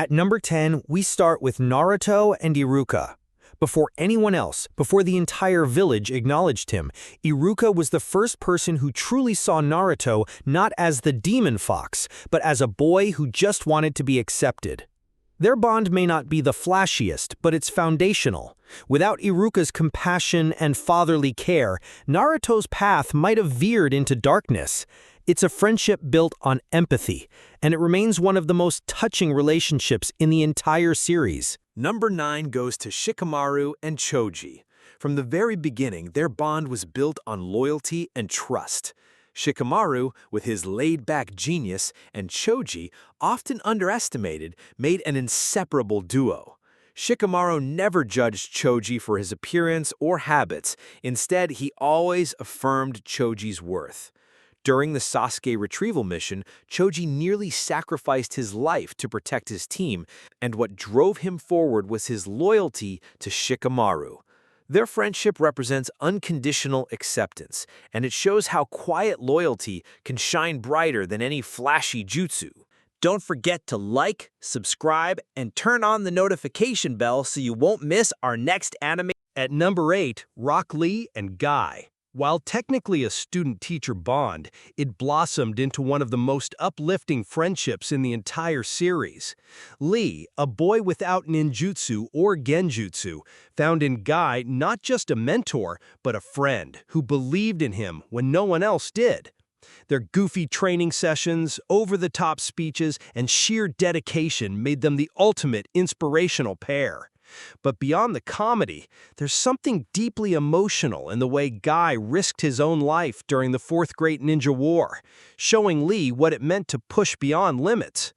At number 10, we start with Naruto and Iruka. Before anyone else, before the entire village acknowledged him, Iruka was the first person who truly saw Naruto not as the demon fox, but as a boy who just wanted to be accepted. Their bond may not be the flashiest, but it's foundational. Without Iruka's compassion and fatherly care, Naruto's path might have veered into darkness. It's a friendship built on empathy, and it remains one of the most touching relationships in the entire series. Number 9 goes to Shikamaru and Choji. From the very beginning, their bond was built on loyalty and trust. Shikamaru, with his laid-back genius, and Choji, often underestimated, made an inseparable duo. Shikamaru never judged Choji for his appearance or habits. Instead, he always affirmed Choji's worth. During the Sasuke retrieval mission, Choji nearly sacrificed his life to protect his team, and what drove him forward was his loyalty to Shikamaru. Their friendship represents unconditional acceptance, and it shows how quiet loyalty can shine brighter than any flashy jutsu. Don't forget to like, subscribe, and turn on the notification bell so you won't miss our next anime. At number 8, Rock Lee and Guy. While technically a student-teacher bond, it blossomed into one of the most uplifting friendships in the entire series. Lee, a boy without ninjutsu or genjutsu, found in Guy not just a mentor, but a friend who believed in him when no one else did. Their goofy training sessions, over-the-top speeches, and sheer dedication made them the ultimate inspirational pair. But beyond the comedy, there's something deeply emotional in the way Guy risked his own life during the Fourth Great Ninja War, showing Lee what it meant to push beyond limits.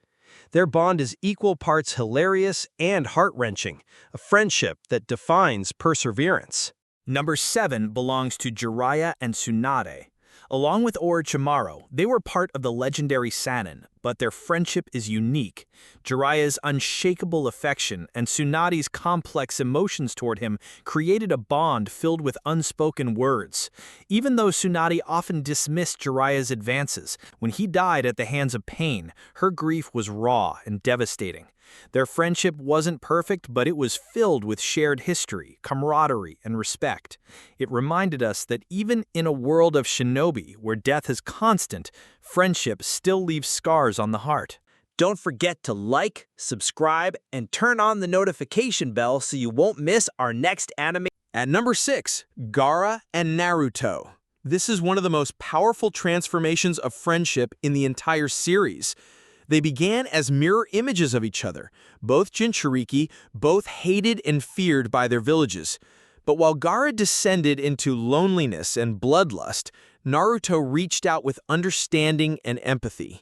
Their bond is equal parts hilarious and heart-wrenching, a friendship that defines perseverance. Number 7 belongs to Jiraiya and Tsunade. Along with Orochimaru, they were part of the legendary Sannin, but their friendship is unique. Jiraiya's unshakable affection and Tsunade's complex emotions toward him created a bond filled with unspoken words. Even though Tsunade often dismissed Jiraiya's advances, when he died at the hands of Pain, her grief was raw and devastating. Their friendship wasn't perfect, but it was filled with shared history, camaraderie, and respect. It reminded us that even in a world of shinobi, where death is constant, friendship still leaves scars on the heart. Don't forget to like, subscribe, and turn on the notification bell so you won't miss our next anime. At number 6, Gaara and Naruto. This is one of the most powerful transformations of friendship in the entire series. They began as mirror images of each other, both Jinchuriki, both hated and feared by their villages. But while Gaara descended into loneliness and bloodlust, Naruto reached out with understanding and empathy.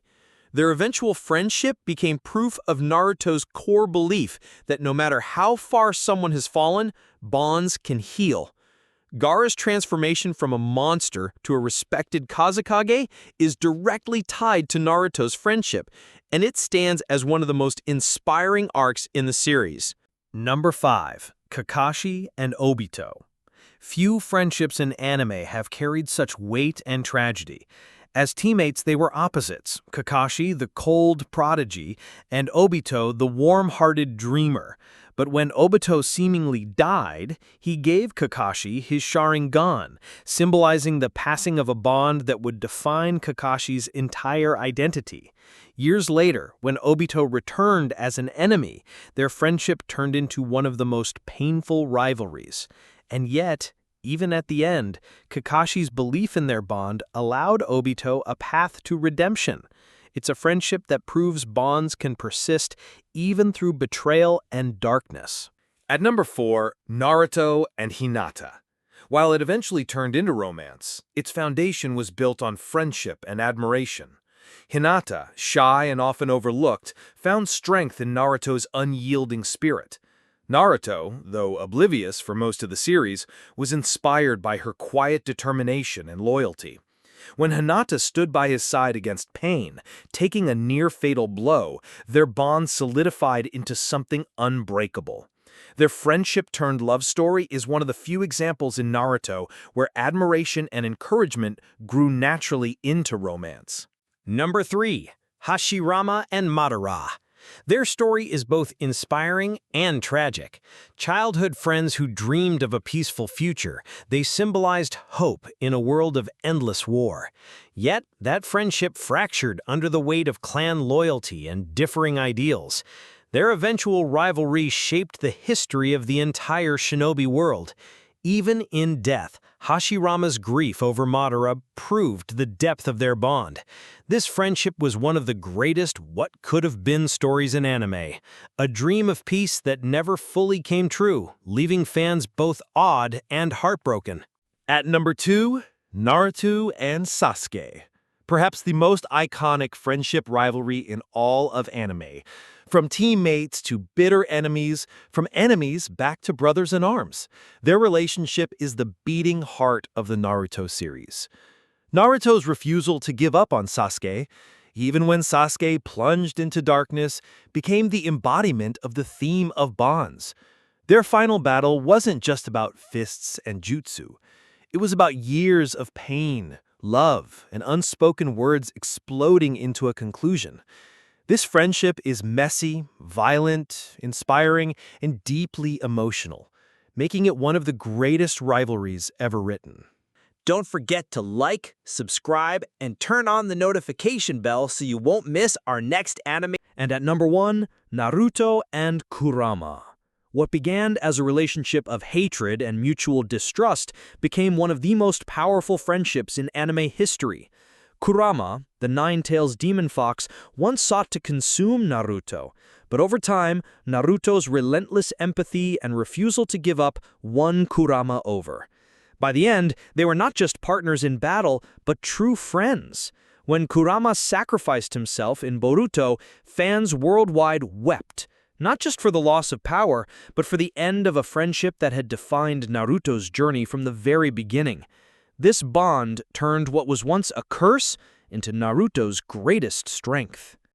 Their eventual friendship became proof of Naruto's core belief that no matter how far someone has fallen, bonds can heal. Gaara's transformation from a monster to a respected Kazekage is directly tied to Naruto's friendship, and it stands as one of the most inspiring arcs in the series. Number 5, Kakashi and Obito. Few friendships in anime have carried such weight and tragedy. As teammates, they were opposites, Kakashi, the cold prodigy, and Obito, the warm-hearted dreamer. But when Obito seemingly died, he gave Kakashi his Sharingan, symbolizing the passing of a bond that would define Kakashi's entire identity. Years later, when Obito returned as an enemy, their friendship turned into one of the most painful rivalries. And yet, even at the end, Kakashi's belief in their bond allowed Obito a path to redemption. It's a friendship that proves bonds can persist even through betrayal and darkness. At number 4, Naruto and Hinata. While it eventually turned into romance, its foundation was built on friendship and admiration. Hinata, shy and often overlooked, found strength in Naruto's unyielding spirit. Naruto, though oblivious for most of the series, was inspired by her quiet determination and loyalty. When Hinata stood by his side against Pain, taking a near-fatal blow, their bond solidified into something unbreakable. Their friendship-turned-love story is one of the few examples in Naruto where admiration and encouragement grew naturally into romance. Number 3, Hashirama and Madara. Their story is both inspiring and tragic. Childhood friends who dreamed of a peaceful future, they symbolized hope in a world of endless war. Yet, that friendship fractured under the weight of clan loyalty and differing ideals. Their eventual rivalry shaped the history of the entire shinobi world. Even in death, Hashirama's grief over Madara proved the depth of their bond. This friendship was one of the greatest what-could-have-been stories in anime, a dream of peace that never fully came true, leaving fans both awed and heartbroken. At number 2, Naruto and Sasuke. Perhaps the most iconic friendship rivalry in all of anime. From teammates to bitter enemies, from enemies back to brothers in arms. Their relationship is the beating heart of the Naruto series. Naruto's refusal to give up on Sasuke, even when Sasuke plunged into darkness, became the embodiment of the theme of bonds. Their final battle wasn't just about fists and jutsu. It was about years of pain, love, and unspoken words exploding into a conclusion. This friendship is messy, violent, inspiring, and deeply emotional, making it one of the greatest rivalries ever written. Don't forget to like, subscribe, and turn on the notification bell so you won't miss our next anime. And at number 1, Naruto and Kurama. What began as a relationship of hatred and mutual distrust became one of the most powerful friendships in anime history. Kurama, the Nine-Tails demon fox, once sought to consume Naruto, but over time, Naruto's relentless empathy and refusal to give up won Kurama over. By the end, they were not just partners in battle, but true friends. When Kurama sacrificed himself in Boruto, fans worldwide wept, not just for the loss of power, but for the end of a friendship that had defined Naruto's journey from the very beginning. This bond turned what was once a curse into Naruto's greatest strength.